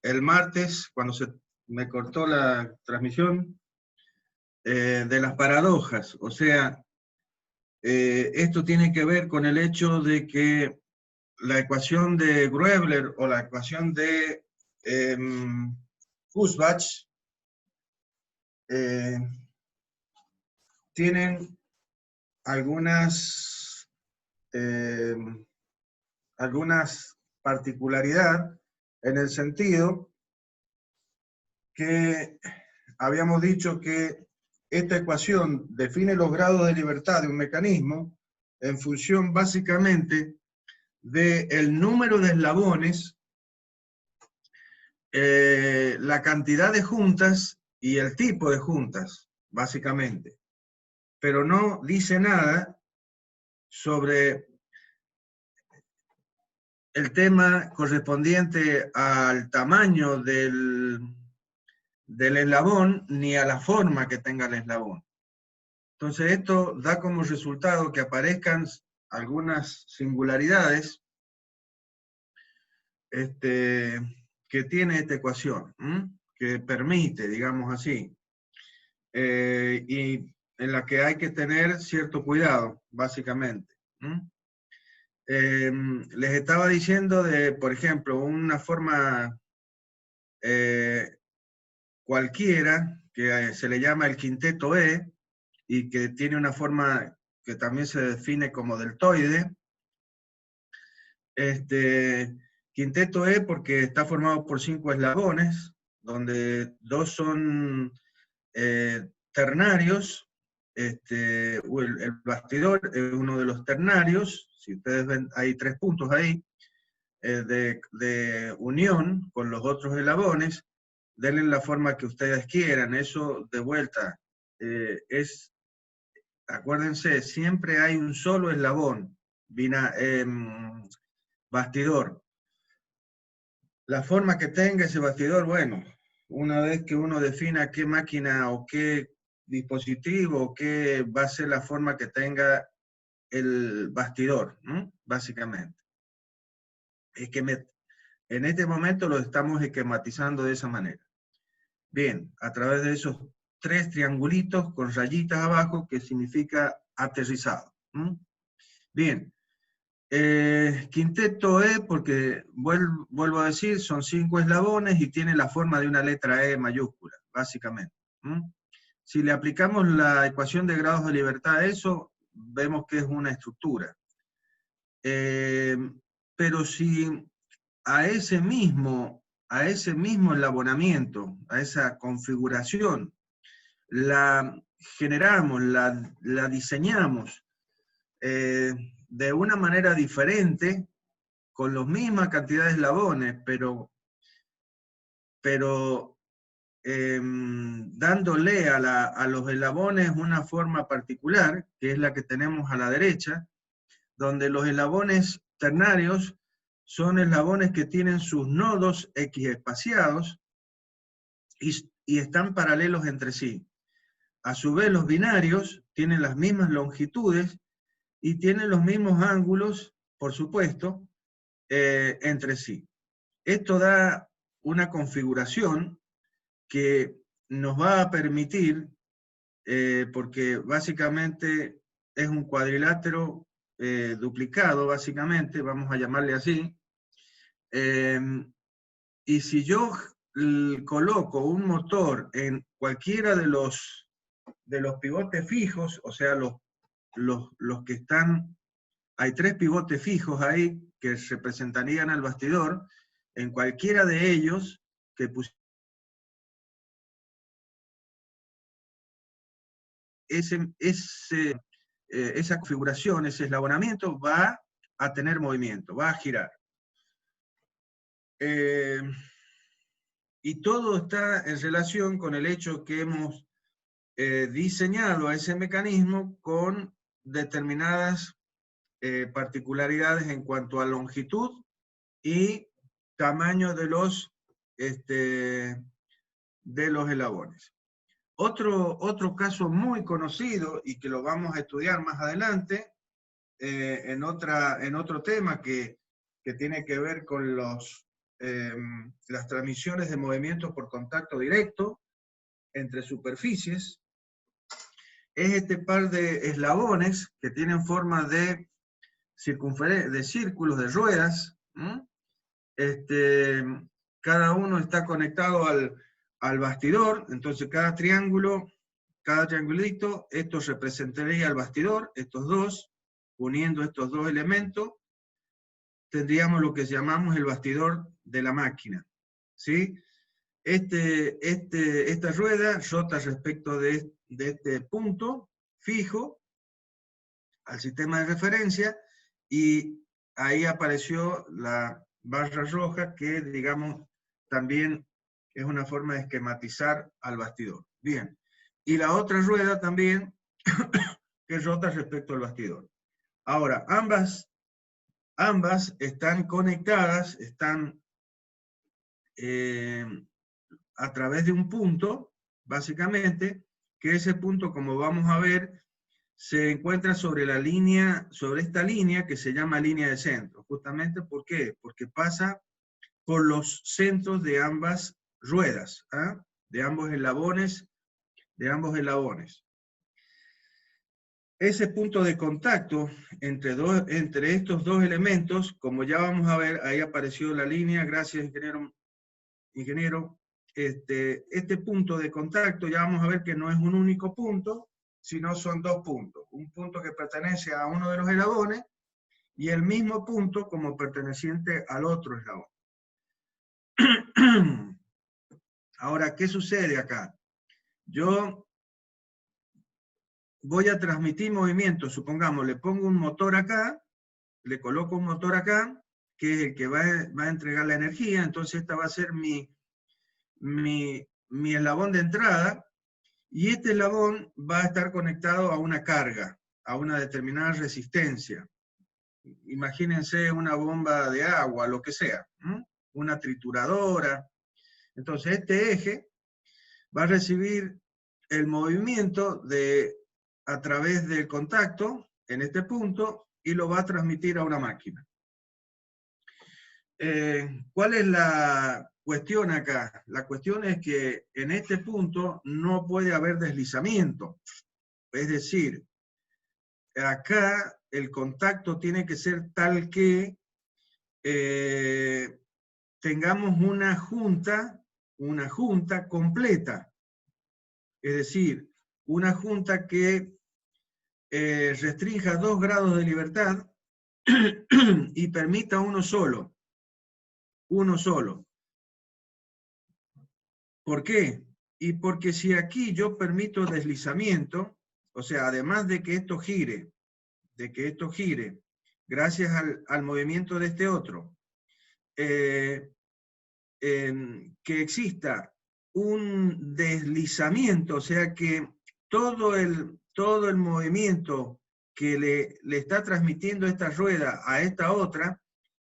el martes, cuando se me cortó la transmisión, de las paradojas. O sea, esto tiene que ver con el hecho de que la ecuación de Gröbler o la ecuación de Kurzbach tienen algunas particularidades en el sentido que habíamos dicho que esta ecuación define los grados de libertad de un mecanismo en función básicamente del número de eslabones, la cantidad de juntas y el tipo de juntas, básicamente. Pero no dice nada sobre el tema correspondiente al tamaño del eslabón ni a la forma que tenga el eslabón. Entonces esto da como resultado que aparezcan algunas singularidades que tiene esta ecuación, que permite, digamos así, y en la que hay que tener cierto cuidado, básicamente. Les estaba diciendo de, por ejemplo, una forma cualquiera, que se le llama el quinteto E, y que tiene una forma que también se define como deltoide. Quinteto E porque está formado por 5 eslabones, donde 2 son ternarios. El bastidor es uno de los ternarios. Si ustedes ven, hay 3 puntos ahí de unión con los otros eslabones. Denle la forma que ustedes quieran. Eso, de vuelta, acuérdense, siempre hay un solo eslabón, bastidor. La forma que tenga ese bastidor, bueno, una vez que uno defina qué máquina o qué dispositivo o qué va a ser la forma que tenga el bastidor, ¿no? Básicamente. En este momento lo estamos esquematizando de esa manera. Bien, a través de esos 3 triangulitos con rayitas abajo que significa aterrizado. Bien. Quinteto E, porque vuelvo a decir, son 5 eslabones y tiene la forma de una letra E mayúscula, básicamente. Si le aplicamos la ecuación de grados de libertad a eso, vemos que es una estructura. Pero si a ese mismo eslabonamiento, a esa configuración, la generamos, la diseñamos, de una manera diferente, con la misma cantidad de eslabones, pero dándole a los eslabones una forma particular, que es la que tenemos a la derecha, donde los eslabones ternarios son eslabones que tienen sus nodos X espaciados y están paralelos entre sí. A su vez, los binarios tienen las mismas longitudes y tienen los mismos ángulos, por supuesto, entre sí. Esto da una configuración que nos va a permitir, porque básicamente es un cuadrilátero duplicado, básicamente, vamos a llamarle así, y si yo coloco un motor en cualquiera de los pivotes fijos, o sea, los que están, hay 3 pivotes fijos ahí que representarían al bastidor, en cualquiera de ellos que esa configuración, ese eslabonamiento va a tener movimiento, va a girar. Y todo está en relación con el hecho que hemos diseñado a ese mecanismo con determinadas particularidades en cuanto a longitud y tamaño de los eslabones. Otro caso muy conocido y que lo vamos a estudiar más adelante en otro tema que tiene que ver con los las transmisiones de movimientos por contacto directo entre superficies. Es este par de eslabones que tienen forma de círculos, de ruedas. Cada uno está conectado al bastidor, entonces cada triangulito, esto representaría al bastidor, estos dos, uniendo estos dos elementos, tendríamos lo que llamamos el bastidor de la máquina, ¿sí? Esta rueda rota respecto de este punto fijo al sistema de referencia, y ahí apareció la barra roja que, digamos, también es una forma de esquematizar al bastidor. Bien, y la otra rueda también que rota respecto al bastidor. Ahora, ambas están conectadas, están a través de un punto, básicamente, que ese punto, como vamos a ver, se encuentra sobre esta línea que se llama línea de centro. Justamente, ¿por qué? Porque pasa por los centros de ambas ruedas, de ambos eslabones. Ese punto de contacto entre estos dos elementos, como ya vamos a ver, ahí apareció la línea, gracias ingeniero. Este punto de contacto, ya vamos a ver que no es un único punto, sino son dos puntos. Un punto que pertenece a uno de los eslabones y el mismo punto como perteneciente al otro eslabón. Ahora, ¿qué sucede acá? Yo voy a transmitir movimiento, supongamos, le pongo un motor acá, le coloco un motor acá, que es el que va a entregar la energía, entonces esta va a ser mi eslabón de entrada, y este eslabón va a estar conectado a una carga, a una determinada resistencia. Imagínense una bomba de agua, lo que sea, una trituradora. Entonces este eje va a recibir el movimiento a través del contacto en este punto y lo va a transmitir a una máquina. ¿Cuál es la cuestión acá? La cuestión es que en este punto no puede haber deslizamiento. Es decir, acá el contacto tiene que ser tal que tengamos una junta completa. Es decir, una junta que restrinja 2 grados de libertad y permita uno solo. ¿Por qué? Y porque si aquí yo permito deslizamiento, o sea, además de que esto gire, gracias al movimiento de este otro, que exista un deslizamiento, o sea que todo el movimiento que le está transmitiendo esta rueda a esta otra,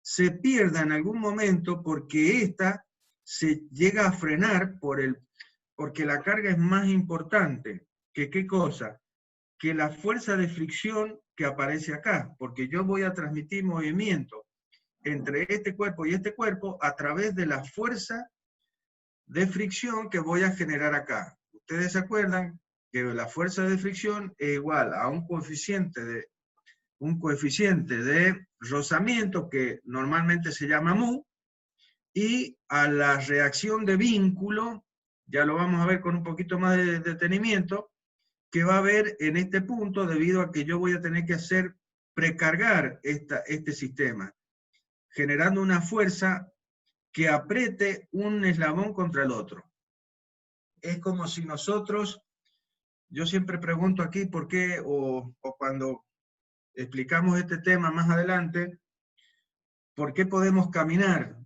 se pierda en algún momento porque esta se llega a frenar porque la carga es más importante que ¿qué cosa? Que la fuerza de fricción que aparece acá, porque yo voy a transmitir movimiento entre este cuerpo y este cuerpo a través de la fuerza de fricción que voy a generar acá. Ustedes se acuerdan que la fuerza de fricción es igual a un coeficiente de rozamiento que normalmente se llama mu, y a la reacción de vínculo, ya lo vamos a ver con un poquito más de detenimiento, que va a haber en este punto debido a que yo voy a tener que hacer precargar este sistema, generando una fuerza que apriete un eslabón contra el otro. Es como si nosotros, yo siempre pregunto aquí por qué, o cuando explicamos este tema más adelante, ¿por qué podemos caminar?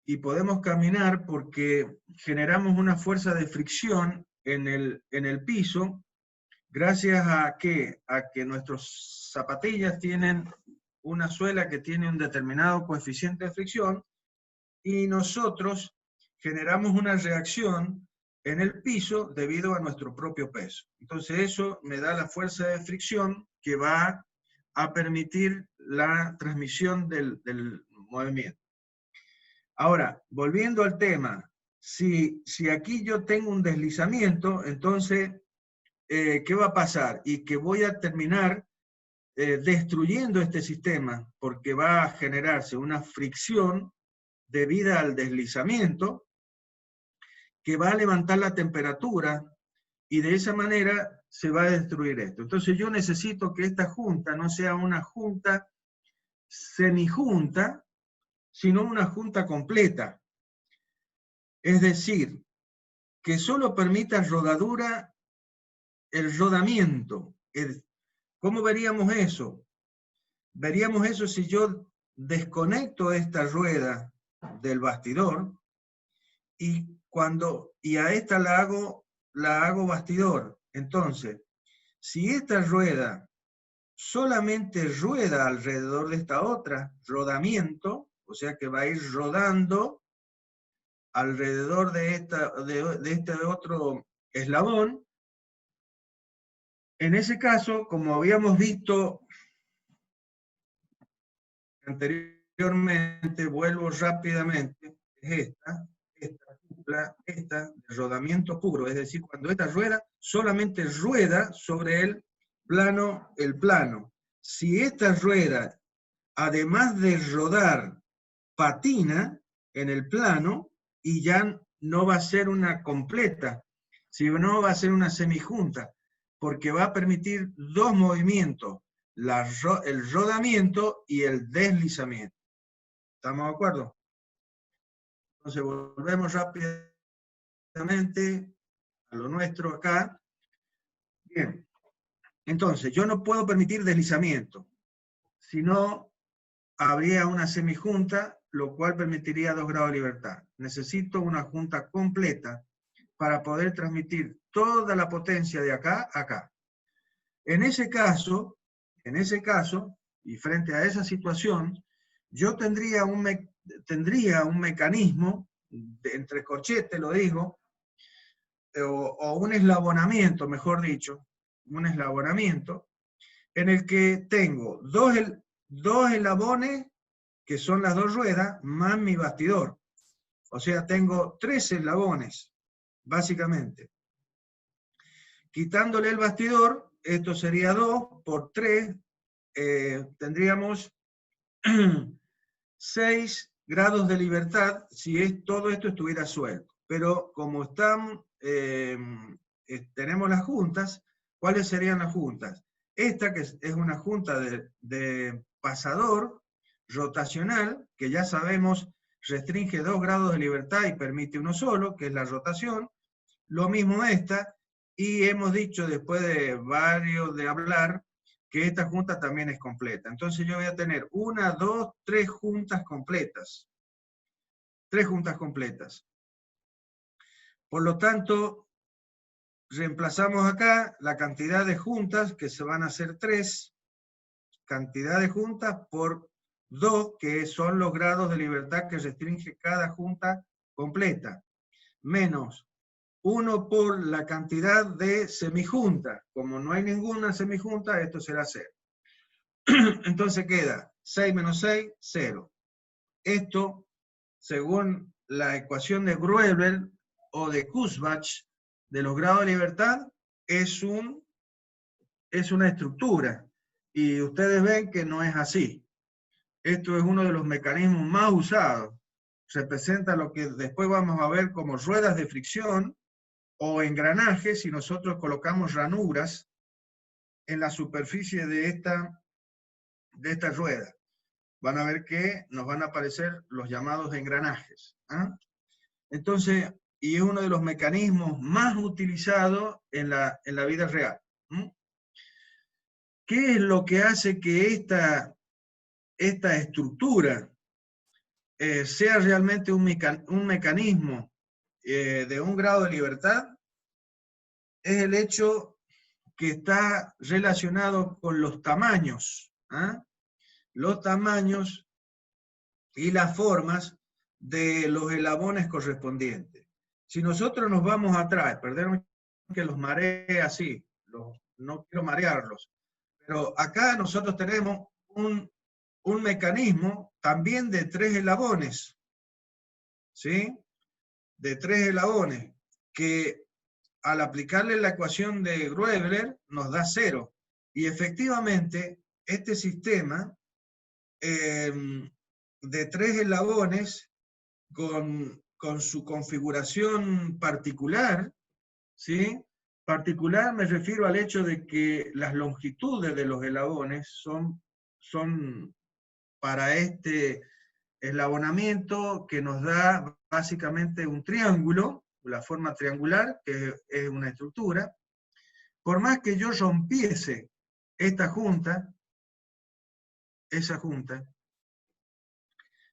Y podemos caminar porque generamos una fuerza de fricción en el piso, gracias a que nuestras zapatillas tienen una suela que tiene un determinado coeficiente de fricción, y nosotros generamos una reacción en el piso debido a nuestro propio peso. Entonces eso me da la fuerza de fricción que va a permitir la transmisión del movimiento. Ahora, volviendo al tema, si aquí yo tengo un deslizamiento, entonces, ¿qué va a pasar? Y que voy a terminar destruyendo este sistema, porque va a generarse una fricción debida al deslizamiento que va a levantar la temperatura y de esa manera se va a destruir esto. Entonces yo necesito que esta junta no sea una junta semijunta, sino una junta completa. Es decir, que solo permita rodadura el rodamiento. ¿Cómo veríamos eso? Veríamos eso si yo desconecto esta rueda del bastidor y a esta la hago bastidor. Entonces, si esta rueda solamente rueda alrededor de esta otra, rodamiento, o sea que va a ir rodando alrededor de este otro eslabón, en ese caso, como habíamos visto anteriormente, vuelvo rápidamente, es esta cupla, esta de rodamiento puro, es decir, cuando esta rueda solamente rueda sobre el plano. Si esta rueda, además de rodar, patina en el plano, y ya no va a ser una completa, sino va a ser una semijunta, porque va a permitir dos movimientos, el rodamiento y el deslizamiento. ¿Estamos de acuerdo? Entonces volvemos rápidamente a lo nuestro acá. Bien, entonces yo no puedo permitir deslizamiento, sino habría una semijunta, lo cual permitiría 2 grados de libertad. Necesito una junta completa para poder transmitir toda la potencia de acá a acá. En ese caso, y frente a esa situación, yo tendría un mecanismo, entre corchetes lo digo, o un eslabonamiento, mejor dicho, un eslabonamiento, en el que tengo dos eslabones, que son las dos ruedas, más mi bastidor. O sea, tengo 3 eslabones, básicamente. Quitándole el bastidor, esto sería 2 por 3, tendríamos 6 grados de libertad si todo esto estuviera suelto. Pero como tenemos las juntas, ¿cuáles serían las juntas? Esta que es una junta de pasador rotacional, que ya sabemos restringe 2 grados de libertad y permite uno solo, que es la rotación. Lo mismo esta, y hemos dicho después de hablar, que esta junta también es completa. Entonces yo voy a tener 1, 2, 3 juntas completas. 3 juntas completas. Por lo tanto, reemplazamos acá la cantidad de juntas, que se van a hacer 3, cantidad de juntas por 2, que son los grados de libertad que restringe cada junta completa, menos 1 por la cantidad de semijuntas. Como no hay ninguna semijunta, esto será 0. Entonces queda 6 menos 6, 0. Esto, según la ecuación de Gruebel o de Kurzbach de los grados de libertad, es una estructura. Y ustedes ven que no es así. Esto es uno de los mecanismos más usados. Representa lo que después vamos a ver como ruedas de fricción o engranajes si nosotros colocamos ranuras en la superficie de esta rueda. Van a ver que nos van a aparecer los llamados engranajes. Entonces, y es uno de los mecanismos más utilizados en la vida real. ¿Qué es lo que hace que esta estructura sea realmente un mecanismo de 1 grado de libertad? Es el hecho que está relacionado con los tamaños. Los tamaños y las formas de los eslabones correspondientes. Si nosotros nos vamos atrás, perdón que los maree así, no quiero marearlos, pero acá nosotros tenemos un mecanismo también de 3 eslabones, ¿sí? De 3 eslabones, que al aplicarle la ecuación de Gröbler nos da 0. Y efectivamente, este sistema de 3 eslabones con su configuración particular, ¿sí? Particular me refiero al hecho de que las longitudes de los eslabones son para este eslabonamiento que nos da básicamente un triángulo, la forma triangular, que es una estructura. Por más que yo rompiese esta junta, esa junta,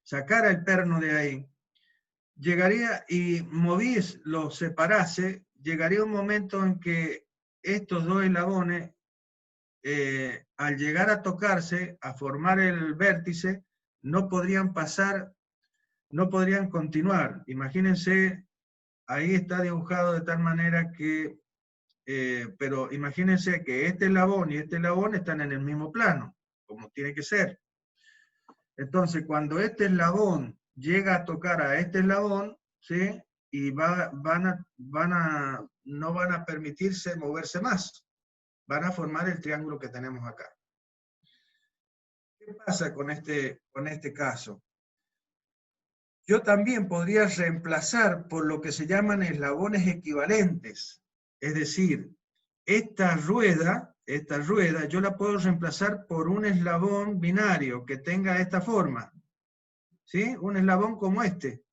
sacara el perno de ahí, llegaría y movies, lo separase, llegaría un momento en que estos dos eslabones, al llegar a tocarse, a formar el vértice, no podrían pasar, no podrían continuar. Imagínense, ahí está dibujado de tal manera que, pero imagínense que este eslabón y este eslabón están en el mismo plano, como tiene que ser. Entonces, cuando este eslabón llega a tocar a este eslabón, ¿sí? Y no van a permitirse moverse más. Van a formar el triángulo que tenemos acá. ¿Qué pasa con este caso? Yo también podría reemplazar por lo que se llaman eslabones equivalentes. Es decir, esta rueda yo la puedo reemplazar por un eslabón binario que tenga esta forma. ¿Sí? Un eslabón como este.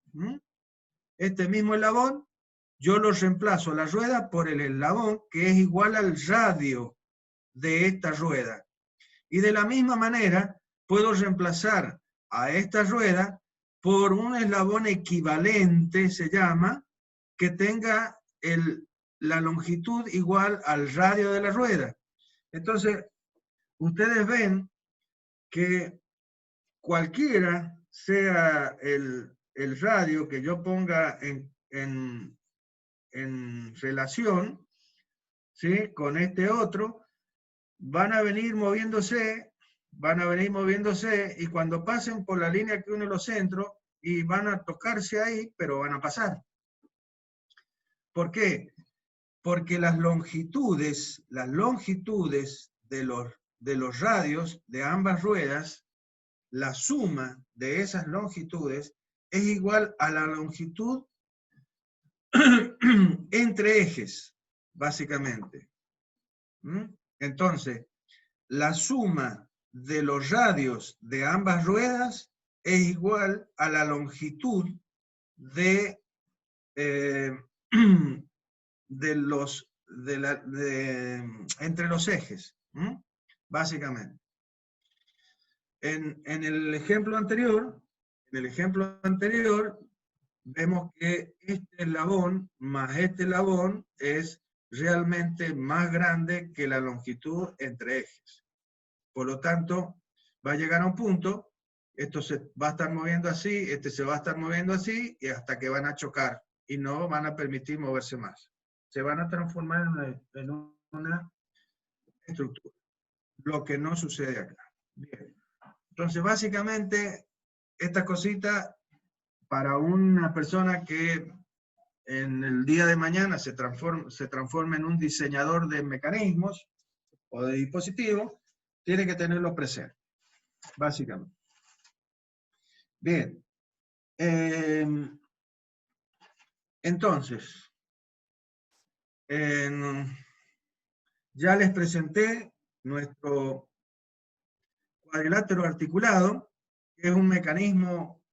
Este mismo eslabón, yo lo reemplazo la rueda por el eslabón que es igual al radio de esta rueda. Y de la misma manera, puedo reemplazar a esta rueda por un eslabón equivalente, se llama, que tenga la longitud igual al radio de la rueda. Entonces, ustedes ven que cualquiera sea el radio que yo ponga en relación, ¿sí? Con este otro, van a venir moviéndose, y cuando pasen por la línea que une los centros, y van a tocarse ahí, pero van a pasar. ¿Por qué? Porque las longitudes de los radios de ambas ruedas, la suma de esas longitudes es igual a la longitud entre ejes, básicamente. Entonces, la suma de los radios de ambas ruedas es igual a la longitud de, entre los ejes, básicamente. En el ejemplo anterior, vemos que este eslabón más este eslabón es realmente más grande que la longitud entre ejes. Por lo tanto, va a llegar a un punto, esto se va a estar moviendo así, este se va a estar moviendo así, y hasta que van a chocar, y no van a permitir moverse más. Se van a transformar en una estructura, lo que no sucede acá. Bien. Entonces, básicamente, esta cosita, para una persona que en el día de mañana se transforme en un diseñador de mecanismos o de dispositivos, tiene que tenerlo presente, básicamente. Bien. Entonces, ya les presenté nuestro cuadrilátero articulado, que es un mecanismo,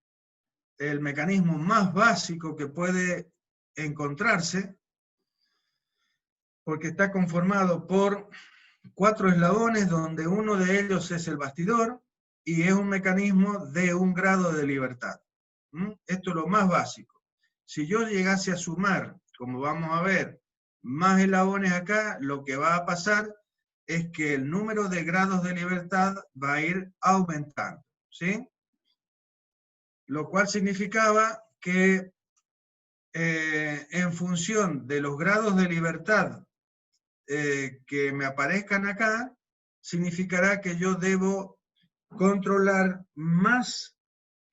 el mecanismo más básico que puede encontrarse, porque está conformado por 4 eslabones, donde uno de ellos es el bastidor, y es un mecanismo de 1 grado de libertad. Esto es lo más básico. Si yo llegase a sumar, como vamos a ver, más eslabones acá, lo que va a pasar es que el número de grados de libertad va a ir aumentando, ¿sí? Lo cual significaba que en función de los grados de libertad que me aparezcan acá, significará que yo debo controlar más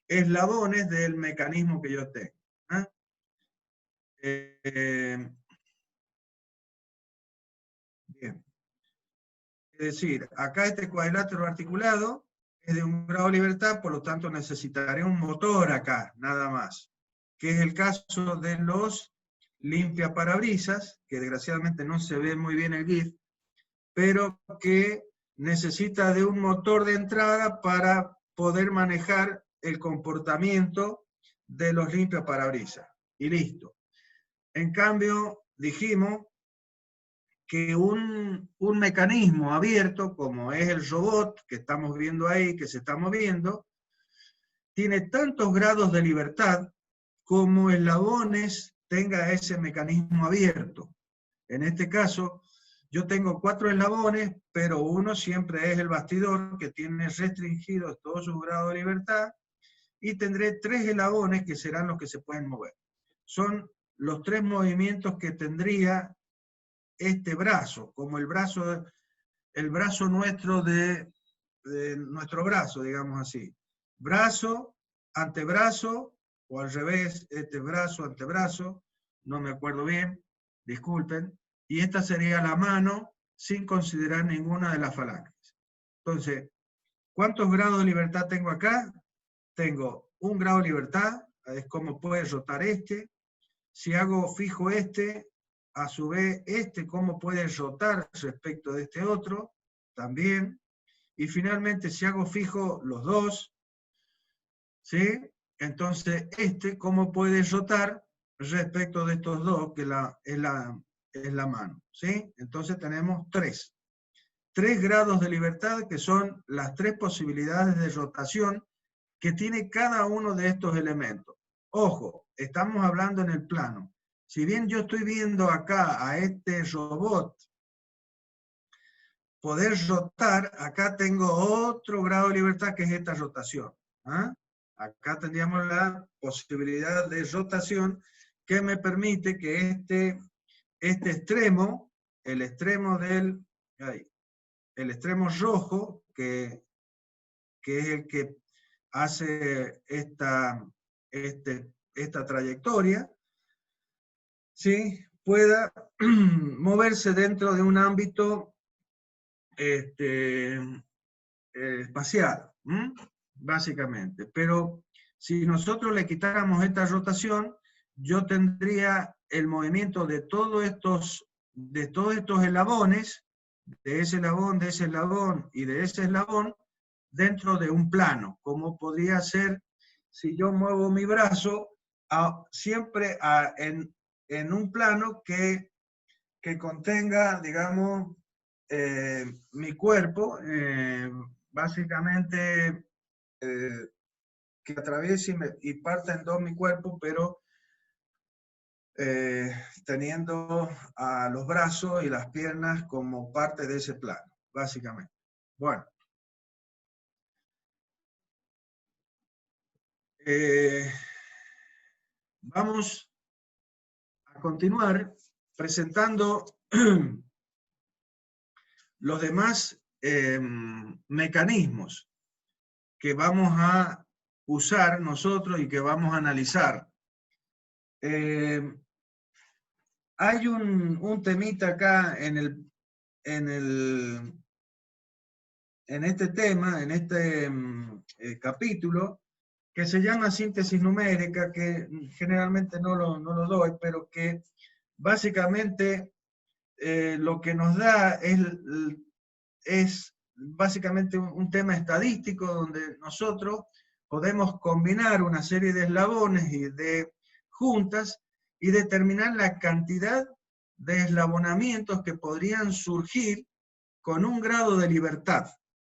eslabones del mecanismo que yo tengo. ¿Ah? Bien. Es decir, acá este cuadrilátero articulado es de un grado de libertad, por lo tanto necesitaré un motor acá, nada más. Que es el caso de los limpiaparabrisas, que desgraciadamente no se ve muy bien el GIF, pero que necesita de un motor de entrada para poder manejar el comportamiento de los limpiaparabrisas. Y listo. En cambio, dijimos que un mecanismo abierto, como es el robot que estamos viendo ahí, que se está moviendo, tiene tantos grados de libertad como eslabones tenga ese mecanismo abierto. En este caso, yo tengo 4 eslabones, pero uno siempre es el bastidor, que tiene restringidos todos sus grados de libertad, y tendré 3 eslabones que serán los que se pueden mover. Son los 3 movimientos que tendría este brazo, como el brazo nuestro de nuestro brazo, digamos así. Brazo, antebrazo, o al revés, este brazo, antebrazo, no me acuerdo bien, disculpen, y esta sería la mano sin considerar ninguna de las falanges. Entonces, ¿cuántos grados de libertad tengo acá? Tengo 1 grado de libertad, es como puede rotar este. Si hago fijo este, a su vez este, cómo puede rotar respecto de este otro, también. Y finalmente, si hago fijo los dos, ¿sí? Entonces, este, ¿cómo puede rotar respecto de estos dos, que es la mano? ¿Sí? Entonces tenemos 3. 3 grados de libertad, que son las 3 posibilidades de rotación que tiene cada uno de estos elementos. Ojo, estamos hablando en el plano. Si bien yo estoy viendo acá a este robot poder rotar, acá tengo otro grado de libertad que es esta rotación. ¿Ah? Acá tendríamos la posibilidad de rotación que me permite que este extremo, el extremo el extremo rojo, que es el que hace esta trayectoria, ¿sí? Pueda moverse dentro de un ámbito espacial, básicamente. Pero si nosotros le quitáramos esta rotación, yo tendría el movimiento de todos estos eslabones, de ese eslabón y de ese eslabón, dentro de un plano, como podría ser si yo muevo mi brazo siempre en un plano que contenga, digamos, mi cuerpo, básicamente que atraviese y parta en dos mi cuerpo, pero teniendo a los brazos y las piernas como parte de ese plano, básicamente. Bueno. Vamos a continuar presentando los demás mecanismos que vamos a usar nosotros y que vamos a analizar. Hay un temita acá en este tema, en este capítulo, que se llama síntesis numérica, que generalmente no lo doy, pero que básicamente lo que nos da es básicamente un tema estadístico donde nosotros podemos combinar una serie de eslabones y de juntas y determinar la cantidad de eslabonamientos que podrían surgir con un grado de libertad.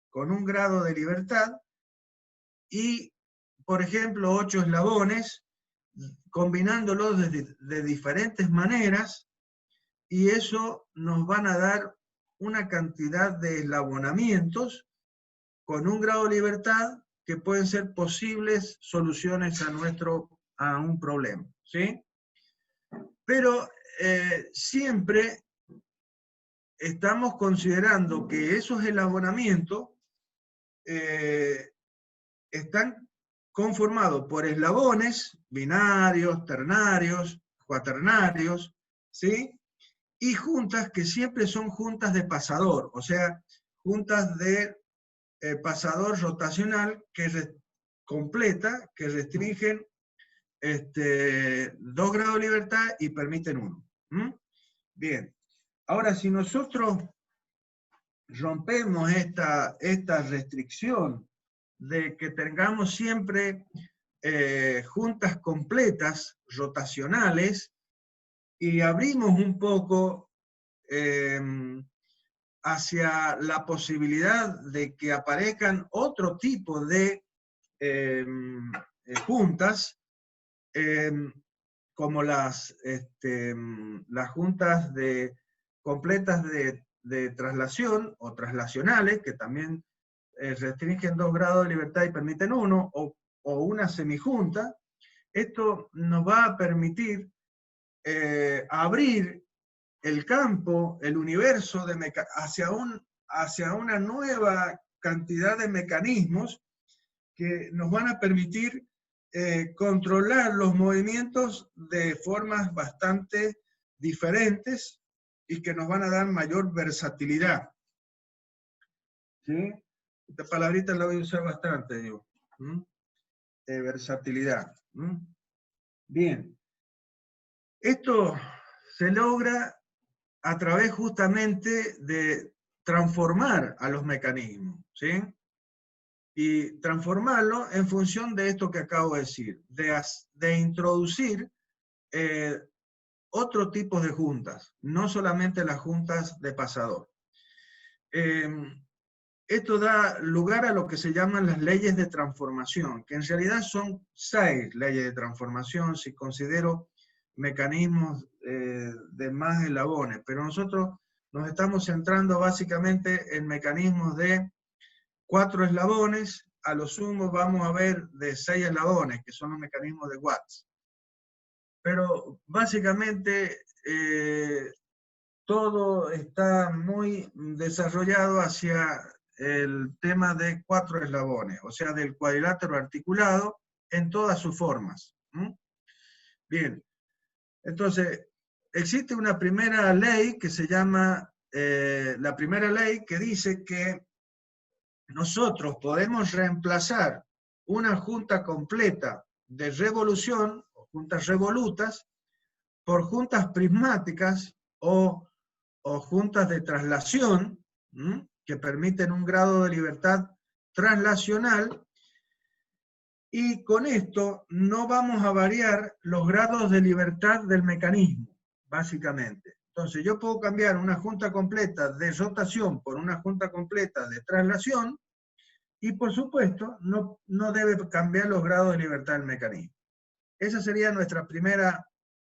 Con un grado de libertad y, por ejemplo, 8 eslabones, combinándolos de diferentes maneras, y eso nos van a dar una cantidad de eslabonamientos con un grado de libertad que pueden ser posibles soluciones a un problema, ¿sí? Pero siempre estamos considerando que esos eslabonamientos están conformado por eslabones binarios, ternarios, cuaternarios, ¿sí? Y juntas que siempre son juntas de pasador, o sea, juntas de pasador rotacional completa, que restringen 2 grados de libertad y permiten 1. Bien, ahora si nosotros rompemos esta restricción de que tengamos siempre juntas completas, rotacionales, y abrimos un poco hacia la posibilidad de que aparezcan otro tipo de juntas, como las juntas completas de traslación o traslacionales, que también restringen 2 grados de libertad y permiten 1, o una semijunta. Esto nos va a permitir abrir el campo, el universo hacia una nueva cantidad de mecanismos que nos van a permitir controlar los movimientos de formas bastante diferentes y que nos van a dar mayor versatilidad. ¿Sí? Esta palabrita la voy a usar bastante, digo. Versatilidad. Bien. Esto se logra a través justamente de transformar a los mecanismos, ¿sí? Y transformarlo en función de esto que acabo de decir, de introducir otro tipo de juntas, no solamente las juntas de pasador. Esto da lugar a lo que se llaman las leyes de transformación, que en realidad son 6 leyes de transformación, si considero mecanismos de más eslabones, pero nosotros nos estamos centrando básicamente en mecanismos de 4 eslabones, a lo sumo vamos a ver de 6 eslabones, que son los mecanismos de Watts. Pero básicamente todo está muy desarrollado hacia el tema de 4 eslabones, o sea, del cuadrilátero articulado en todas sus formas. Bien, entonces, existe una primera ley que se llama, la primera ley que dice que nosotros podemos reemplazar una junta completa de revolución, o juntas revolutas, por juntas prismáticas o juntas de traslación, que permiten un grado de libertad traslacional, y con esto no vamos a variar los grados de libertad del mecanismo, básicamente. Entonces yo puedo cambiar una junta completa de rotación por una junta completa de traslación, y por supuesto no debe cambiar los grados de libertad del mecanismo. Esa sería nuestra primera